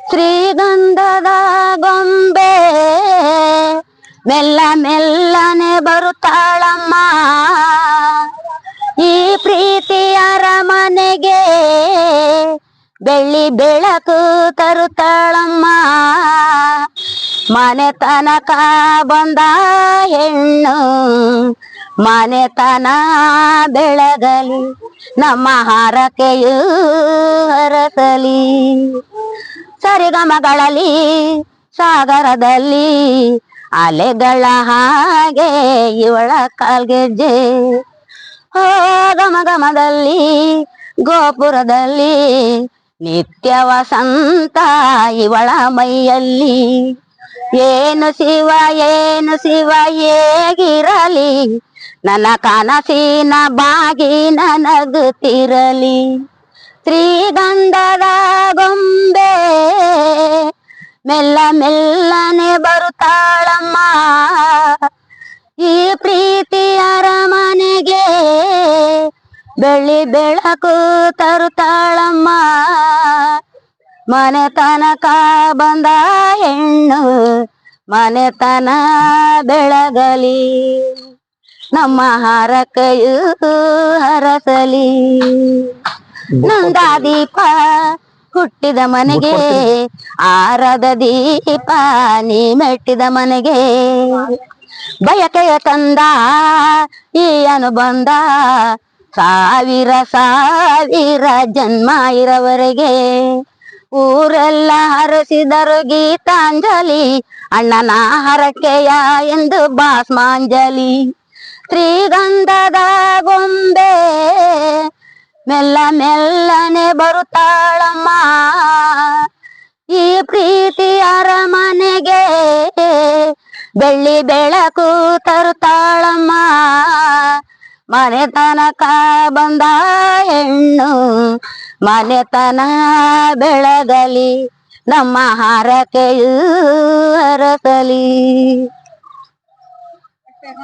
ಶ್ರೀಗಂಧದ ಗೊಂಬೆ ಮೆಲ್ಲ ಮೆಲ್ಲನೆ ಬರುತ್ತಾಳಮ್ಮ, ಈ ಪ್ರೀತಿಯರ ಮನೆಗೆ ಬೆಳ್ಳಿ ಬೆಳಕು ತರುತ್ತಾಳಮ್ಮ. ಮನೆ ತನಕ ಬಂದ ಹೆಣ್ಣು ಮನೆತನ ಬೆಳಗಲಿ, ನಮ್ಮ ಹಾರಕೆಯು ಹರಸಲಿ. ಸರಿಗಮಗಳಲ್ಲಿ ಸಾಗರದಲ್ಲಿ ಅಲೆಗಳ ಹಾಗೆ ಇವಳ ಕಾಲ್ಗೆಜ್ಜೆ. ಓ ಗಮಗಮದಲ್ಲಿ ಗೋಪುರದಲ್ಲಿ ನಿತ್ಯ ವಸಂತ ಇವಳ ಮೈಯಲ್ಲಿ. ಏನು ಶಿವ ಏನು ಶಿವ ಹೇಗಿರಲಿ, ನನ್ನ ಕನಸಿನ ಬಾಗಿನ ನಗುತ್ತಿರಲಿ. ಶ್ರೀಗಂಧದ ಗೊಂಬೆ ಮೆಲ್ಲ ಮೆಲ್ಲನೆ ಬರುತ್ತಾಳಮ್ಮ, ಈ ಪ್ರೀತಿಯರ ಮನೆಗೆ ಬೆಳ್ಳಿ ಬೆಳಕು ತರುತ್ತಾಳಮ್ಮ. ಮನೆ ತನಕ ಬಂದ ಹೆಣ್ಣು ಮನೆತನ ಬೆಳಗಲಿ, ನಮ್ಮ ಹಾರಕೆಯು ಹರಸಲಿ. ನಂದಾದೀಪ ಹುಟ್ಟಿದ ಮನೆಗೆ ಆರದ ದೀಪ ನೀ ಮೆಟ್ಟಿದ ಮನೆಗೆ. ಬಯಕೆಯ ತಂದ ಈ ಅನುಬಂಧ ಸಾವಿರ ಸಾವಿರ ಜನ್ಮ ಇರವರೆಗೆ. ಊರೆಲ್ಲ ಹರಸಿದರು ಗೀತಾಂಜಲಿ, ಅಣ್ಣನ ಹರಕೆಯ ಎಂದು ಭಾಸ್ಮಾಂಜಲಿ. ಶ್ರೀಗಂಧದ ಗೊಂಬೆ ಮೆಲ್ಲ ಮೆಲ್ಲನೆ ಬರುತ್ತಾಳಮ್ಮ, ಈ ಪ್ರೀತಿಯರ ಮನೆಗೆ ಬೆಳ್ಳಿ ಬೆಳಕು ತರುತ್ತಾಳಮ್ಮ. ಮನೆ ತನಕ ಬಂದ ಹೆಣ್ಣು ಮನೆತನ ಬೆಳಗಲಿ, ನಮ್ಮ ಹಾರಕೆಯು ಹರಸಲಿ.